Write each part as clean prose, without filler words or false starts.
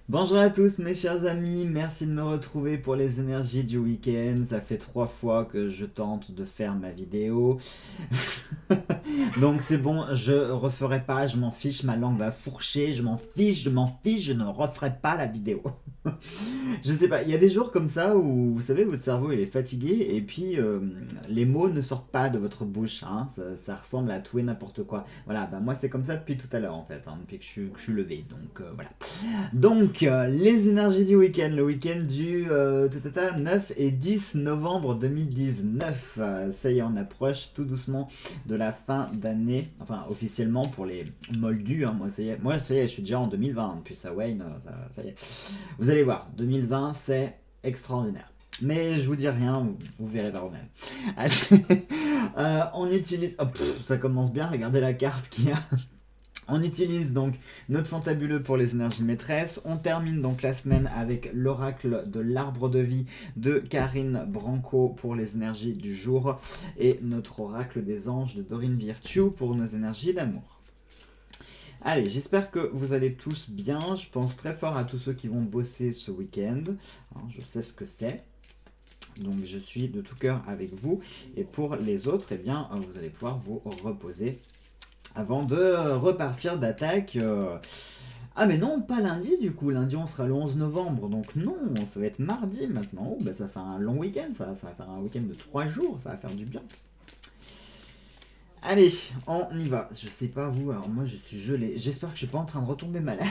Bonjour à tous mes chers amis, merci de me retrouver pour les énergies du week-end. Ça fait 3 fois que je tente de faire ma vidéo. Donc c'est bon, je referai pas, je m'en fiche, ma langue va fourcher, je m'en fiche, je ne referai pas la vidéo. Je sais pas, il y a des jours comme ça où vous savez, votre cerveau il est fatigué et puis les mots ne sortent pas de votre bouche, hein. Ça ressemble à tout et n'importe quoi. Voilà, bah moi c'est comme ça depuis tout à l'heure en fait, hein, depuis que je suis levé, donc voilà. Donc, les énergies du week-end, le week-end du 9 et 10 novembre 2019. Ça y est, on approche tout doucement de la fin d'année, enfin officiellement pour les moldus, hein, moi ça y est, je suis déjà en 2020 depuis ça, Wayne, ça y est. Vous allez voir, 2020 c'est extraordinaire. Mais je vous dis rien, vous verrez par vous-même. On utilise... oh, ça commence bien, regardez la carte qu'il y a. On utilise donc notre fantabuleux pour les énergies maîtresses. On termine donc la semaine avec l'oracle de l'arbre de vie de Karine Branco pour les énergies du jour et notre oracle des anges de Dorine Virtue pour nos énergies d'amour. Allez, j'espère que vous allez tous bien. Je pense très fort à tous ceux qui vont bosser ce week-end. Je sais ce que c'est. Donc je suis de tout cœur avec vous. Et pour les autres, eh bien, vous allez pouvoir vous reposer avant de repartir d'attaque. Ah mais non, pas lundi du coup, lundi on sera le 11 novembre, donc non, ça va être mardi maintenant. Oh, bah ça fait un long week-end, ça va faire un week-end de 3 jours, ça va faire du bien. Allez, on y va. Je sais pas vous, alors moi je suis gelé, j'espère que je suis pas en train de retomber malade.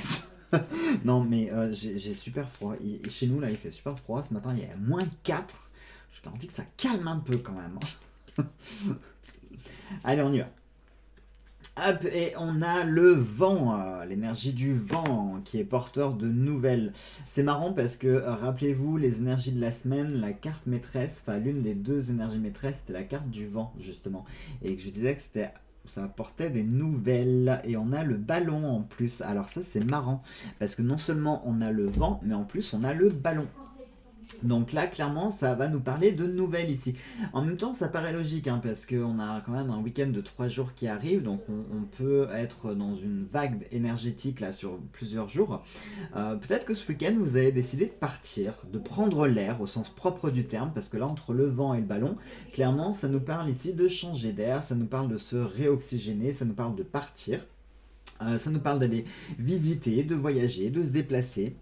Non mais j'ai super froid, chez nous là il fait super froid, ce matin il y a -4. Je garantis que ça calme un peu quand même, hein. Allez, on y va. Hop, et on a le vent, l'énergie du vent qui est porteur de nouvelles. C'est marrant parce que, rappelez-vous, les énergies de la semaine, la carte maîtresse, enfin l'une des deux énergies maîtresses, c'était la carte du vent, justement. Et que je disais que ça apportait des nouvelles. Et on a le ballon en plus. Alors ça, c'est marrant. Parce que non seulement on a le vent, mais en plus on a le ballon. Donc là, clairement, ça va nous parler de nouvelles ici. En même temps, ça paraît logique, hein, parce qu'on a quand même un week-end de 3 jours qui arrive, donc on peut être dans une vague énergétique là sur plusieurs jours. Peut-être que ce week-end, vous avez décidé de partir, de prendre l'air au sens propre du terme, parce que là, entre le vent et le ballon, clairement, ça nous parle ici de changer d'air, ça nous parle de se réoxygéner, ça nous parle de partir, ça nous parle d'aller visiter, de voyager, de se déplacer.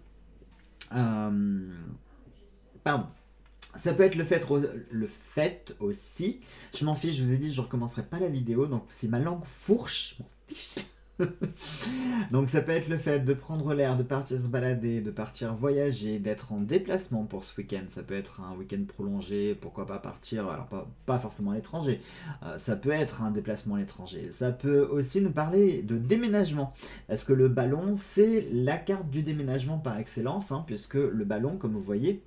Euh, Pardon. Ça peut être le fait aussi. Je m'en fiche, je vous ai dit, je ne recommencerai pas la vidéo. Donc, si ma langue fourche, je m'en fiche. Donc, ça peut être le fait de prendre l'air, de partir se balader, de partir voyager, d'être en déplacement pour ce week-end. Ça peut être un week-end prolongé, pourquoi pas partir, alors pas forcément à l'étranger. Ça peut être un déplacement à l'étranger. Ça peut aussi nous parler de déménagement. Parce que le ballon, c'est la carte du déménagement par excellence, hein, puisque le ballon, comme vous voyez,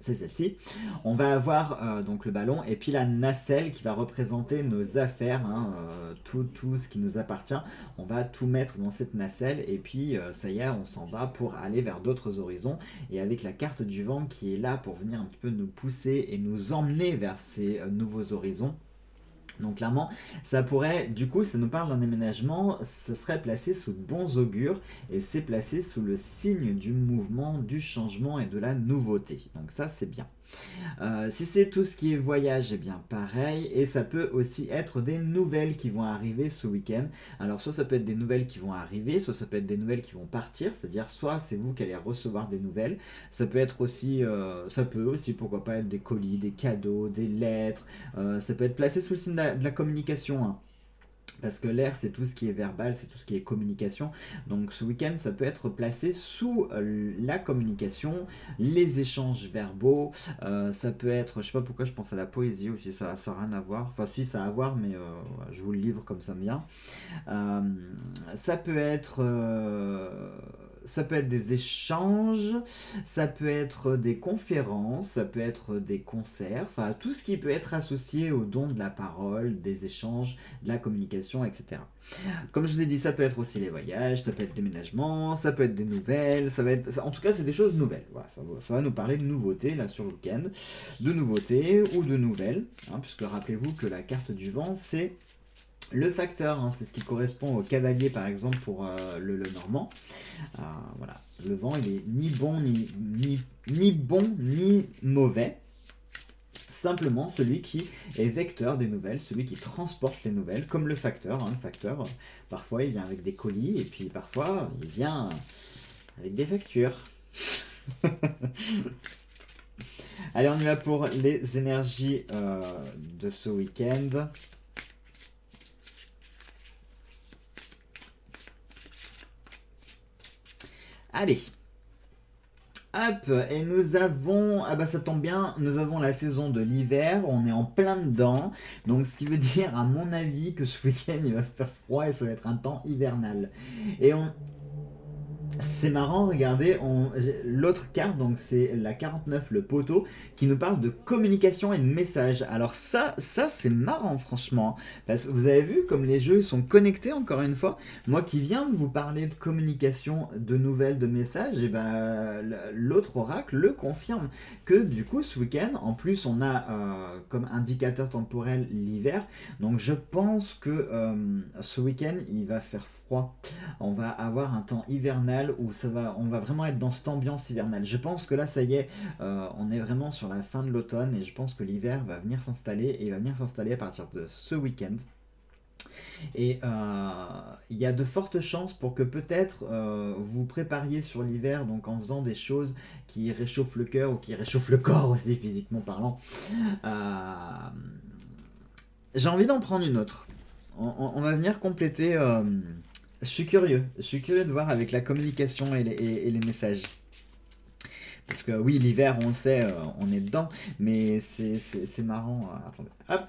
c'est celle-ci. On va avoir donc le ballon et puis la nacelle qui va représenter nos affaires, hein, tout ce qui nous appartient. On va tout mettre dans cette nacelle et puis ça y est, on s'en va pour aller vers d'autres horizons. Et avec la carte du vent qui est là pour venir un petit peu nous pousser et nous emmener vers ces nouveaux horizons. Donc clairement, ça pourrait, du coup, ça nous parle d'un déménagement, ça serait placé sous de bons augures et c'est placé sous le signe du mouvement, du changement et de la nouveauté. Donc ça, c'est bien. Si c'est tout ce qui est voyage, eh bien pareil. Et ça peut aussi être des nouvelles qui vont arriver ce week-end. Alors soit ça peut être des nouvelles qui vont arriver, soit ça peut être des nouvelles qui vont partir. C'est-à-dire soit c'est vous qui allez recevoir des nouvelles. Ça peut aussi, pourquoi pas, être des colis, des cadeaux, des lettres. Ça peut être placé sous le signe de la communication, hein. Parce que l'air, c'est tout ce qui est verbal, c'est tout ce qui est communication. Donc ce week-end, ça peut être placé sous la communication, les échanges verbaux. Ça peut être, je sais pas pourquoi je pense à la poésie aussi, ça n'a rien à voir. Enfin si, ça a à voir, mais je vous le livre comme ça me vient. Euh, ça peut être... ça peut être des échanges, ça peut être des conférences, ça peut être des concerts, enfin tout ce qui peut être associé au don de la parole, des échanges, de la communication, etc. Comme je vous ai dit, ça peut être aussi les voyages, ça peut être déménagement, ça peut être des nouvelles, en tout cas c'est des choses nouvelles. Voilà, ça va nous parler de nouveautés là sur le week-end, de nouveautés ou de nouvelles, hein, puisque rappelez-vous que la carte du vent c'est Le facteur, hein, c'est ce qui correspond au cavalier par exemple pour le normand. Voilà, le vent il est ni bon ni bon ni mauvais. Simplement celui qui est vecteur des nouvelles, celui qui transporte les nouvelles, comme le facteur. Hein. Le facteur, parfois il vient avec des colis et puis parfois il vient avec des factures. Allez, on y va pour les énergies de ce week-end. Allez. Hop, et nous avons, ah bah ça tombe bien, nous avons la saison de l'hiver, on est en plein dedans, donc ce qui veut dire à mon avis que ce week-end il va faire froid et ça va être un temps hivernal. Et c'est marrant, regardez, l'autre carte, donc c'est la 49, le poteau, qui nous parle de communication et de message. Alors ça c'est marrant franchement, parce que vous avez vu comme les jeux sont connectés encore une fois. Moi qui viens de vous parler de communication, de nouvelles, de messages, et ben l'autre oracle le confirme, que du coup ce week-end, en plus on a comme indicateur temporel l'hiver, donc je pense que ce week-end il va faire froid. On va avoir un temps hivernal où on va vraiment être dans cette ambiance hivernale. Je pense que là, ça y est, on est vraiment sur la fin de l'automne et je pense que l'hiver va venir s'installer et il va venir s'installer à partir de ce week-end. Et il y a de fortes chances pour que peut-être vous prépariez sur l'hiver, donc en faisant des choses qui réchauffent le cœur ou qui réchauffent le corps aussi, physiquement parlant. J'ai envie d'en prendre une autre. On va venir compléter. Je suis curieux de voir avec la communication et les messages. Parce que oui, l'hiver, on le sait, on est dedans, mais c'est marrant. Attendez, hop.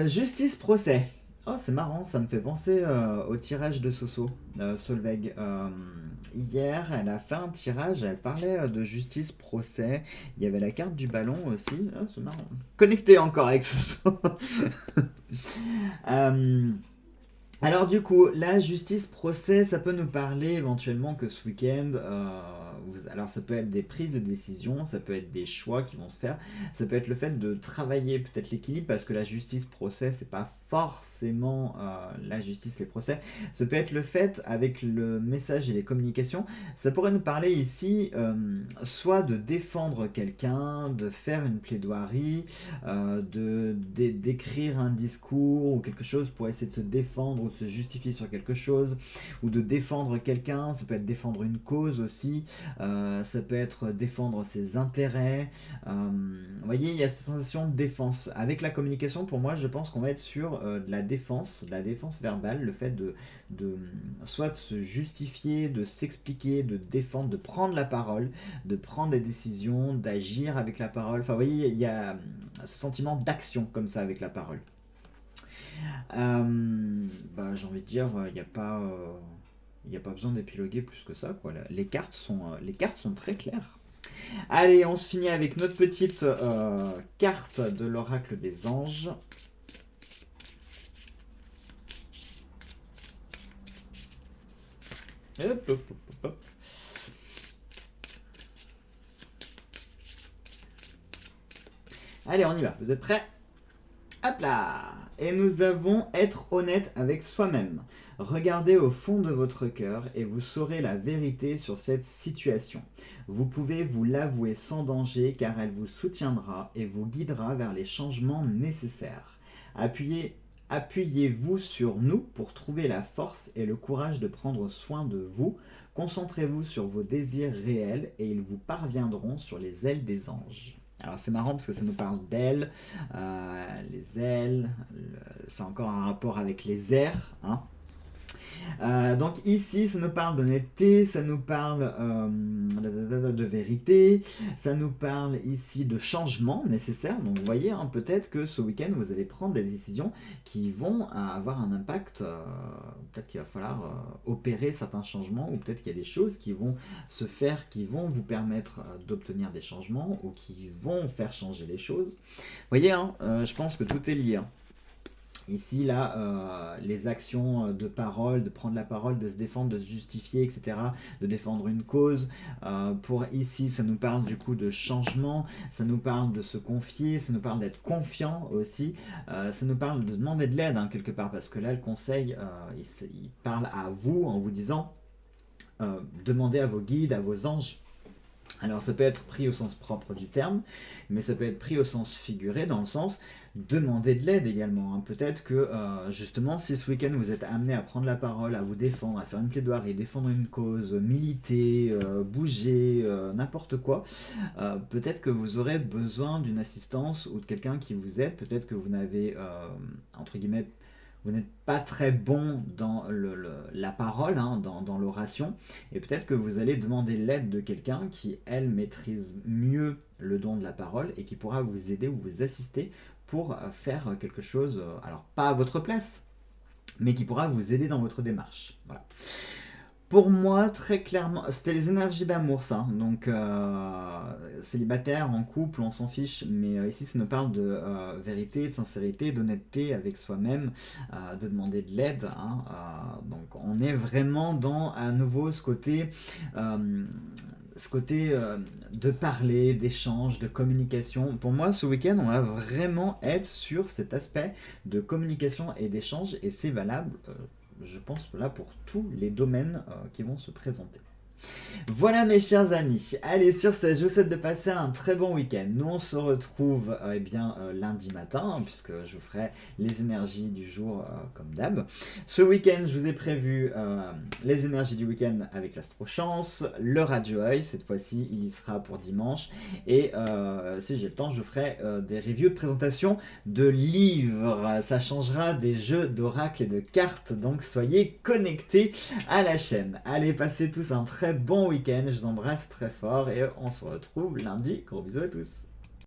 Justice procès. Oh, c'est marrant, ça me fait penser au tirage de Soso, Solveig. Hier, elle a fait un tirage, elle parlait de justice procès. Il y avait la carte du ballon aussi. Oh, c'est marrant. Connecté encore avec Soso. Alors du coup, la justice procès, ça peut nous parler éventuellement que ce week-end, alors ça peut être des prises de décision, ça peut être des choix qui vont se faire, ça peut être le fait de travailler peut-être l'équilibre, parce que la justice procès, c'est pas forcément la justice, les procès, ça peut être le fait avec le message et les communications, ça pourrait nous parler ici soit de défendre quelqu'un, de faire une plaidoirie, d'écrire un discours ou quelque chose pour essayer de se défendre ou de se justifier sur quelque chose, ou de défendre quelqu'un, ça peut être défendre une cause aussi, ça peut être défendre ses intérêts. Vous voyez, il y a cette sensation de défense. Avec la communication, pour moi, je pense qu'on va être sur de la défense verbale, le fait de soit de se justifier, de s'expliquer, de défendre, de prendre la parole, de prendre des décisions, d'agir avec la parole. Enfin, vous voyez, il y a ce sentiment d'action comme ça avec la parole. J'ai envie de dire, il n'y a pas besoin d'épiloguer plus que ça, quoi. Les cartes sont très claires. Allez, on se finit avec notre petite carte de l'oracle des anges. Hop, hop, hop, hop. Allez, on y va. Vous êtes prêts? Hop là! Et nous avons être honnête avec soi-même. Regardez au fond de votre cœur et vous saurez la vérité sur cette situation. Vous pouvez vous l'avouer sans danger car elle vous soutiendra et vous guidera vers les changements nécessaires. Appuyez-vous sur nous pour trouver la force et le courage de prendre soin de vous. Concentrez-vous sur vos désirs réels et ils vous parviendront sur les ailes des anges. Alors c'est marrant parce que ça nous parle d'ailes, les ailes, c'est encore un rapport avec les airs, hein. Donc ici ça nous parle d'honnêteté, ça nous parle de vérité, ça nous parle ici de changement nécessaire. Donc vous voyez, hein, peut-être que ce week-end vous allez prendre des décisions qui vont avoir un impact, peut-être qu'il va falloir opérer certains changements, ou peut-être qu'il y a des choses qui vont se faire, qui vont vous permettre d'obtenir des changements, ou qui vont faire changer les choses. Vous voyez, hein, je pense que tout est lié, hein. Ici, là, les actions de parole, de prendre la parole, de se défendre, de se justifier, etc., de défendre une cause. Pour ici, ça nous parle du coup de changement, ça nous parle de se confier, ça nous parle d'être confiant aussi, ça nous parle de demander de l'aide, hein, quelque part, parce que là, le conseil, il parle à vous en vous disant, demandez à vos guides, à vos anges. Alors ça peut être pris au sens propre du terme, mais ça peut être pris au sens figuré, dans le sens demander de l'aide également, hein. Peut-être que justement, si ce week-end vous êtes amené à prendre la parole, à vous défendre, à faire une plaidoirie, défendre une cause, militer, bouger, n'importe quoi, peut-être que vous aurez besoin d'une assistance ou de quelqu'un qui vous aide. Peut-être que vous n'avez, entre guillemets, vous n'êtes pas très bon dans la parole, hein, dans l'oration, et peut-être que vous allez demander l'aide de quelqu'un qui, elle, maîtrise mieux le don de la parole et qui pourra vous aider ou vous assister pour faire quelque chose, alors pas à votre place, mais qui pourra vous aider dans votre démarche. Voilà. Pour moi, très clairement, c'était les énergies d'amour, ça. Donc, célibataire, en couple, on s'en fiche. Mais ici, ça nous parle de vérité, de sincérité, d'honnêteté avec soi-même, de demander de l'aide, hein. Donc, on est vraiment dans, à nouveau, euh, ce côté de parler, d'échange, de communication. Pour moi, ce week-end, on va vraiment être sur cet aspect de communication et d'échange. Et c'est valable, je pense, là pour tous les domaines qui vont se présenter. Voilà mes chers amis, allez sur ce, je vous souhaite de passer un très bon week-end. Nous on se retrouve lundi matin, hein, puisque je vous ferai les énergies du jour comme d'hab. Ce week-end je vous ai prévu les énergies du week-end avec l'Astro-Chance, le Radio Œil, cette fois-ci il y sera pour dimanche, et si j'ai le temps je vous ferai des reviews de présentation de livres. Ça changera des jeux d'oracle et de cartes, donc soyez connectés à la chaîne. Allez, passez tous un très bon week-end, je vous embrasse très fort et on se retrouve lundi. Gros bisous à tous.